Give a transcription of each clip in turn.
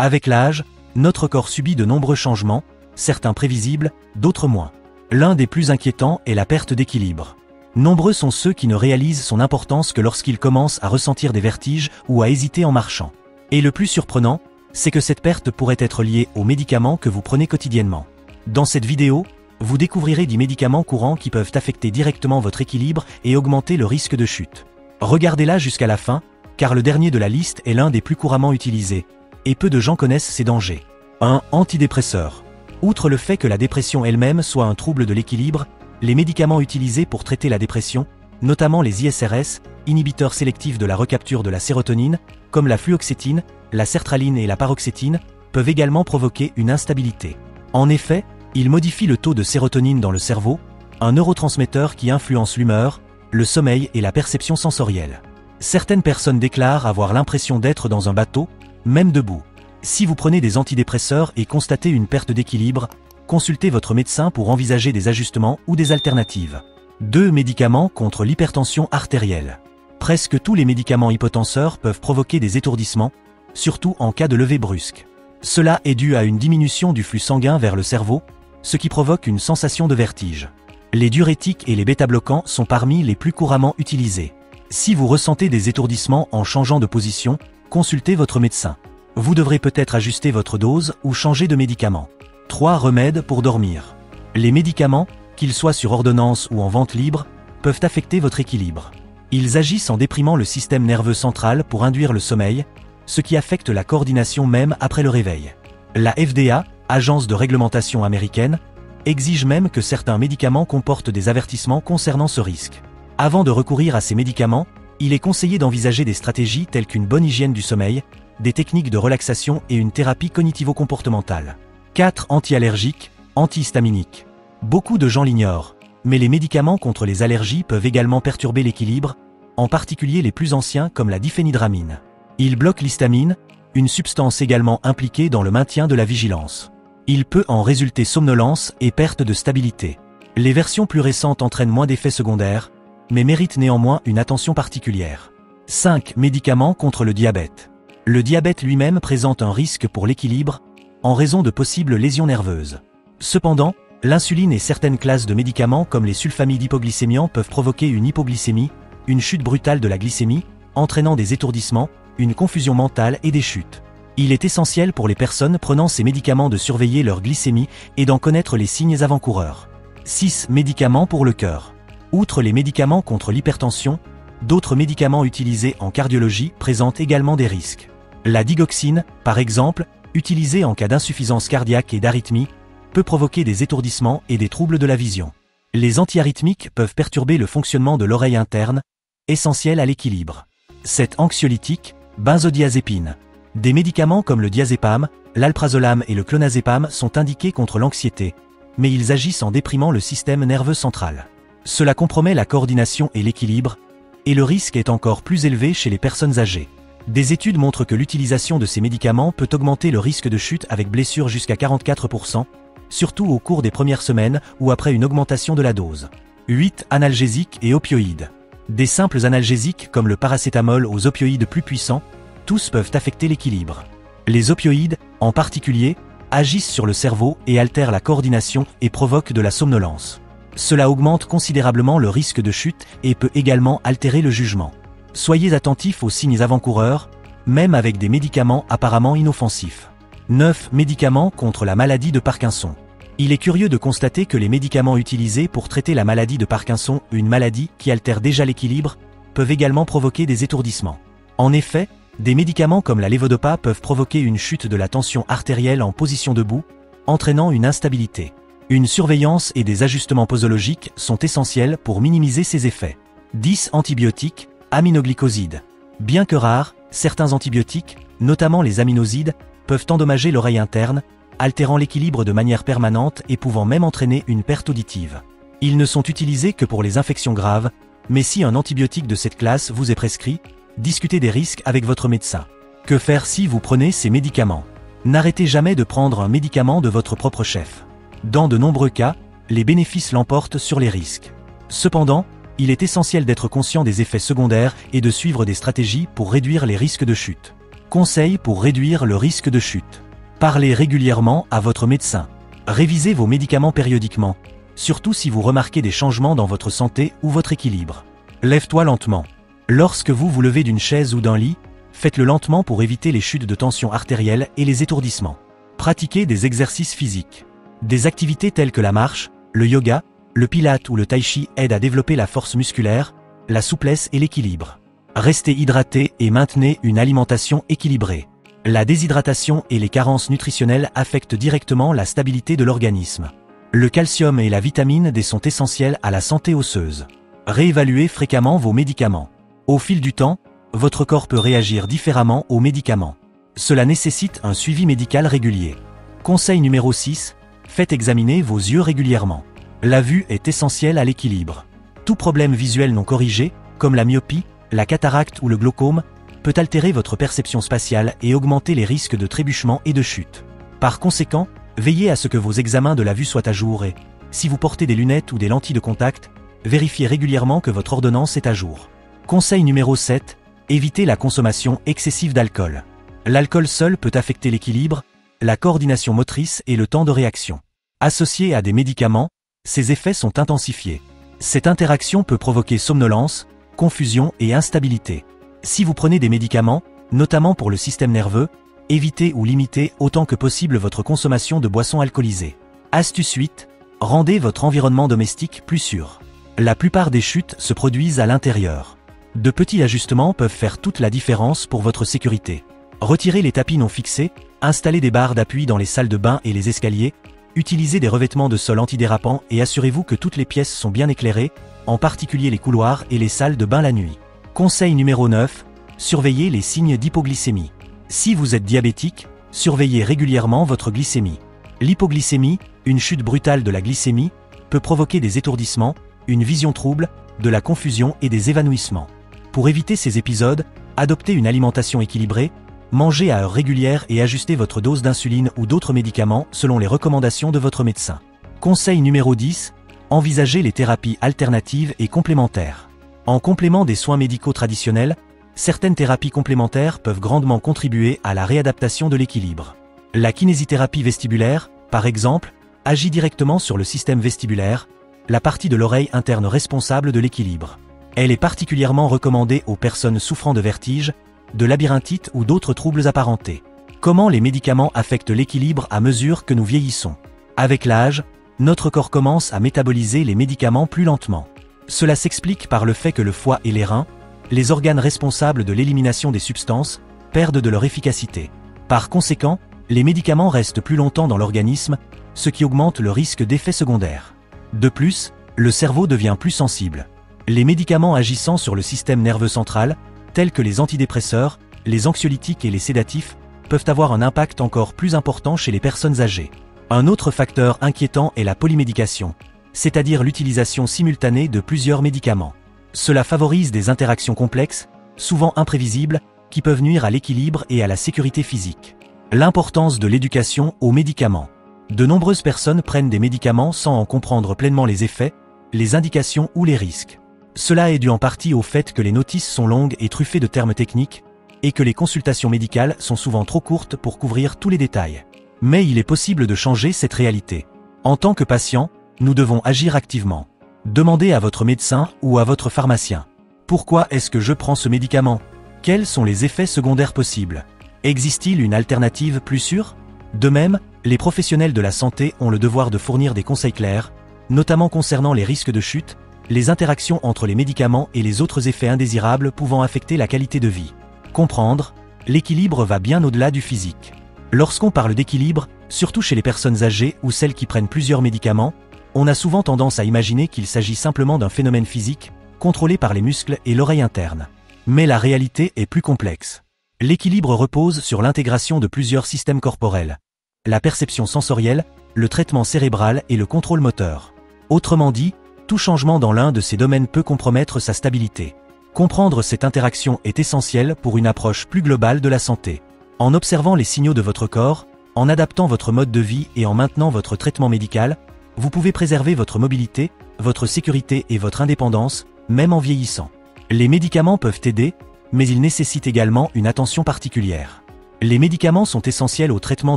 Avec l'âge, notre corps subit de nombreux changements, certains prévisibles, d'autres moins. L'un des plus inquiétants est la perte d'équilibre. Nombreux sont ceux qui ne réalisent son importance que lorsqu'ils commencent à ressentir des vertiges ou à hésiter en marchant. Et le plus surprenant, c'est que cette perte pourrait être liée aux médicaments que vous prenez quotidiennement. Dans cette vidéo, vous découvrirez 10 médicaments courants qui peuvent affecter directement votre équilibre et augmenter le risque de chute. Regardez-la jusqu'à la fin, car le dernier de la liste est l'un des plus couramment utilisés, et peu de gens connaissent ses dangers. 1. Antidépresseurs. Outre le fait que la dépression elle-même soit un trouble de l'équilibre, les médicaments utilisés pour traiter la dépression, notamment les ISRS, inhibiteurs sélectifs de la recapture de la sérotonine, comme la fluoxétine, la sertraline et la paroxétine, peuvent également provoquer une instabilité. En effet, ils modifient le taux de sérotonine dans le cerveau, un neurotransmetteur qui influence l'humeur, le sommeil et la perception sensorielle. Certaines personnes déclarent avoir l'impression d'être dans un bateau, même debout. Si vous prenez des antidépresseurs et constatez une perte d'équilibre, consultez votre médecin pour envisager des ajustements ou des alternatives. 2. Médicaments contre l'hypertension artérielle. Presque tous les médicaments hypotenseurs peuvent provoquer des étourdissements, surtout en cas de levée brusque. Cela est dû à une diminution du flux sanguin vers le cerveau, ce qui provoque une sensation de vertige. Les diurétiques et les bêta-bloquants sont parmi les plus couramment utilisés. Si vous ressentez des étourdissements en changeant de position, consultez votre médecin. Vous devrez peut-être ajuster votre dose ou changer de médicament. 3. Remèdes pour dormir. Les médicaments, qu'ils soient sur ordonnance ou en vente libre, peuvent affecter votre équilibre. Ils agissent en déprimant le système nerveux central pour induire le sommeil, ce qui affecte la coordination même après le réveil. La FDA, agence de réglementation américaine, exige même que certains médicaments comportent des avertissements concernant ce risque. Avant de recourir à ces médicaments, il est conseillé d'envisager des stratégies telles qu'une bonne hygiène du sommeil, des techniques de relaxation et une thérapie cognitivo-comportementale. 4. Anti-allergiques, antihistaminiques. Beaucoup de gens l'ignorent, mais les médicaments contre les allergies peuvent également perturber l'équilibre, en particulier les plus anciens comme la diphénhydramine. Ils bloquent l'histamine, une substance également impliquée dans le maintien de la vigilance. Il peut en résulter somnolence et perte de stabilité. Les versions plus récentes entraînent moins d'effets secondaires, mais méritent néanmoins une attention particulière. 5. Médicaments contre le diabète. Le diabète lui-même présente un risque pour l'équilibre, en raison de possibles lésions nerveuses. Cependant, l'insuline et certaines classes de médicaments comme les sulfamides hypoglycémiants peuvent provoquer une hypoglycémie, une chute brutale de la glycémie, entraînant des étourdissements, une confusion mentale et des chutes. Il est essentiel pour les personnes prenant ces médicaments de surveiller leur glycémie et d'en connaître les signes avant-coureurs. 6. Médicaments pour le cœur. Outre les médicaments contre l'hypertension, d'autres médicaments utilisés en cardiologie présentent également des risques. La digoxine, par exemple, utilisée en cas d'insuffisance cardiaque et d'arythmie, peut provoquer des étourdissements et des troubles de la vision. Les antiarythmiques peuvent perturber le fonctionnement de l'oreille interne, essentiel à l'équilibre. 7. Anxiolytiques, benzodiazépines. Des médicaments comme le diazépam, l'alprazolam et le clonazépam sont indiqués contre l'anxiété, mais ils agissent en déprimant le système nerveux central. Cela compromet la coordination et l'équilibre, et le risque est encore plus élevé chez les personnes âgées. Des études montrent que l'utilisation de ces médicaments peut augmenter le risque de chute avec blessure jusqu'à 44%, surtout au cours des premières semaines ou après une augmentation de la dose. 8. Analgésiques et opioïdes. Des simples analgésiques comme le paracétamol aux opioïdes plus puissants, tous peuvent affecter l'équilibre. Les opioïdes, en particulier, agissent sur le cerveau et altèrent la coordination et provoquent de la somnolence. Cela augmente considérablement le risque de chute et peut également altérer le jugement. Soyez attentifs aux signes avant-coureurs, même avec des médicaments apparemment inoffensifs. 9. Médicaments contre la maladie de Parkinson. Il est curieux de constater que les médicaments utilisés pour traiter la maladie de Parkinson, une maladie qui altère déjà l'équilibre, peuvent également provoquer des étourdissements. En effet, des médicaments comme la lévodopa peuvent provoquer une chute de la tension artérielle en position debout, entraînant une instabilité. Une surveillance et des ajustements posologiques sont essentiels pour minimiser ces effets. 10. Antibiotiques, aminoglycosides. Bien que rares, certains antibiotiques, notamment les aminosides, peuvent endommager l'oreille interne, altérant l'équilibre de manière permanente et pouvant même entraîner une perte auditive. Ils ne sont utilisés que pour les infections graves, mais si un antibiotique de cette classe vous est prescrit, discutez des risques avec votre médecin. Que faire si vous prenez ces médicaments? N'arrêtez jamais de prendre un médicament de votre propre chef. Dans de nombreux cas, les bénéfices l'emportent sur les risques. Cependant, il est essentiel d'être conscient des effets secondaires et de suivre des stratégies pour réduire les risques de chute. Conseils pour réduire le risque de chute. Parlez régulièrement à votre médecin. Révisez vos médicaments périodiquement, surtout si vous remarquez des changements dans votre santé ou votre équilibre. Lève-toi lentement. Lorsque vous vous levez d'une chaise ou d'un lit, faites-le lentement pour éviter les chutes de tension artérielle et les étourdissements. Pratiquez des exercices physiques. Des activités telles que la marche, le yoga, le pilate ou le tai chi aident à développer la force musculaire, la souplesse et l'équilibre. Restez hydraté et maintenez une alimentation équilibrée. La déshydratation et les carences nutritionnelles affectent directement la stabilité de l'organisme. Le calcium et la vitamine D sont essentiels à la santé osseuse. Réévaluez fréquemment vos médicaments. Au fil du temps, votre corps peut réagir différemment aux médicaments. Cela nécessite un suivi médical régulier. Conseil numéro 6, faites examiner vos yeux régulièrement. La vue est essentielle à l'équilibre. Tout problème visuel non corrigé, comme la myopie, la cataracte ou le glaucome, peut altérer votre perception spatiale et augmenter les risques de trébuchement et de chute. Par conséquent, veillez à ce que vos examens de la vue soient à jour et, si vous portez des lunettes ou des lentilles de contact, vérifiez régulièrement que votre ordonnance est à jour. Conseil numéro 7, évitez la consommation excessive d'alcool. L'alcool seul peut affecter l'équilibre, la coordination motrice et le temps de réaction. Associé à des médicaments, ces effets sont intensifiés. Cette interaction peut provoquer somnolence, confusion et instabilité. Si vous prenez des médicaments, notamment pour le système nerveux, évitez ou limitez autant que possible votre consommation de boissons alcoolisées. Astuce 8, rendez votre environnement domestique plus sûr. La plupart des chutes se produisent à l'intérieur. De petits ajustements peuvent faire toute la différence pour votre sécurité. Retirez les tapis non fixés, installez des barres d'appui dans les salles de bain et les escaliers, utilisez des revêtements de sol antidérapants et assurez-vous que toutes les pièces sont bien éclairées, en particulier les couloirs et les salles de bain la nuit. Conseil numéro 9, surveillez les signes d'hypoglycémie. Si vous êtes diabétique, surveillez régulièrement votre glycémie. L'hypoglycémie, une chute brutale de la glycémie, peut provoquer des étourdissements, une vision trouble, de la confusion et des évanouissements. Pour éviter ces épisodes, adoptez une alimentation équilibrée, mangez à heure régulière et ajustez votre dose d'insuline ou d'autres médicaments selon les recommandations de votre médecin. Conseil numéro 10, envisagez les thérapies alternatives et complémentaires. En complément des soins médicaux traditionnels, certaines thérapies complémentaires peuvent grandement contribuer à la réadaptation de l'équilibre. La kinésithérapie vestibulaire, par exemple, agit directement sur le système vestibulaire, la partie de l'oreille interne responsable de l'équilibre. Elle est particulièrement recommandée aux personnes souffrant de vertiges, de labyrinthite ou d'autres troubles apparentés. Comment les médicaments affectent l'équilibre à mesure que nous vieillissons? Avec l'âge, notre corps commence à métaboliser les médicaments plus lentement. Cela s'explique par le fait que le foie et les reins, les organes responsables de l'élimination des substances, perdent de leur efficacité. Par conséquent, les médicaments restent plus longtemps dans l'organisme, ce qui augmente le risque d'effets secondaires. De plus, le cerveau devient plus sensible. Les médicaments agissant sur le système nerveux central, tels que les antidépresseurs, les anxiolytiques et les sédatifs, peuvent avoir un impact encore plus important chez les personnes âgées. Un autre facteur inquiétant est la polymédication, c'est-à-dire l'utilisation simultanée de plusieurs médicaments. Cela favorise des interactions complexes, souvent imprévisibles, qui peuvent nuire à l'équilibre et à la sécurité physique. L'importance de l'éducation aux médicaments. De nombreuses personnes prennent des médicaments sans en comprendre pleinement les effets, les indications ou les risques. Cela est dû en partie au fait que les notices sont longues et truffées de termes techniques, et que les consultations médicales sont souvent trop courtes pour couvrir tous les détails. Mais il est possible de changer cette réalité. En tant que patient, nous devons agir activement. Demandez à votre médecin ou à votre pharmacien. Pourquoi est-ce que je prends ce médicament? Quels sont les effets secondaires possibles? Existe-t-il une alternative plus sûre? De même, les professionnels de la santé ont le devoir de fournir des conseils clairs, notamment concernant les risques de chute, les interactions entre les médicaments et les autres effets indésirables pouvant affecter la qualité de vie. Comprendre, l'équilibre va bien au-delà du physique. Lorsqu'on parle d'équilibre, surtout chez les personnes âgées ou celles qui prennent plusieurs médicaments, on a souvent tendance à imaginer qu'il s'agit simplement d'un phénomène physique, contrôlé par les muscles et l'oreille interne. Mais la réalité est plus complexe. L'équilibre repose sur l'intégration de plusieurs systèmes corporels. La perception sensorielle, le traitement cérébral et le contrôle moteur. Autrement dit, tout changement dans l'un de ces domaines peut compromettre sa stabilité. Comprendre cette interaction est essentiel pour une approche plus globale de la santé. En observant les signaux de votre corps, en adaptant votre mode de vie et en maintenant votre traitement médical, vous pouvez préserver votre mobilité, votre sécurité et votre indépendance, même en vieillissant. Les médicaments peuvent aider, mais ils nécessitent également une attention particulière. Les médicaments sont essentiels au traitement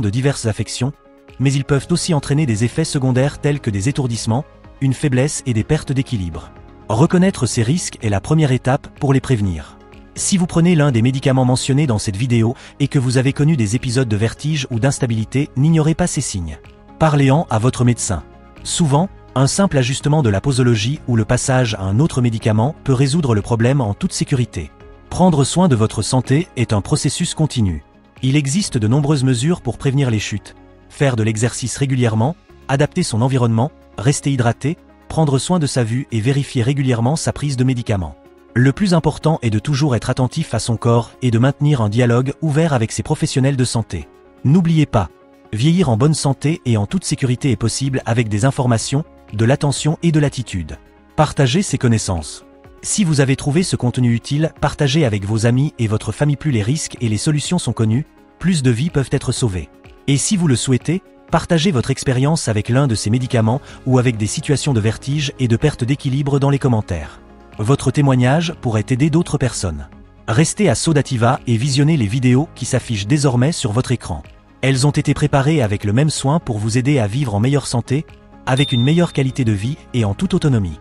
de diverses affections, mais ils peuvent aussi entraîner des effets secondaires tels que des étourdissements, une faiblesse et des pertes d'équilibre. Reconnaître ces risques est la première étape pour les prévenir. Si vous prenez l'un des médicaments mentionnés dans cette vidéo et que vous avez connu des épisodes de vertige ou d'instabilité, n'ignorez pas ces signes. Parlez-en à votre médecin. Souvent, un simple ajustement de la posologie ou le passage à un autre médicament peut résoudre le problème en toute sécurité. Prendre soin de votre santé est un processus continu. Il existe de nombreuses mesures pour prévenir les chutes. Faire de l'exercice régulièrement, adapter son environnement, rester hydraté, prendre soin de sa vue et vérifier régulièrement sa prise de médicaments. Le plus important est de toujours être attentif à son corps et de maintenir un dialogue ouvert avec ses professionnels de santé. N'oubliez pas, vieillir en bonne santé et en toute sécurité est possible avec des informations, de l'attention et de l'attitude. Partagez ces connaissances. Si vous avez trouvé ce contenu utile, partagez avec vos amis et votre famille. Plus les risques et les solutions sont connus, plus de vies peuvent être sauvées. Et si vous le souhaitez, partagez votre expérience avec l'un de ces médicaments ou avec des situations de vertige et de perte d'équilibre dans les commentaires. Votre témoignage pourrait aider d'autres personnes. Restez à Sodativa et visionnez les vidéos qui s'affichent désormais sur votre écran. Elles ont été préparées avec le même soin pour vous aider à vivre en meilleure santé, avec une meilleure qualité de vie et en toute autonomie.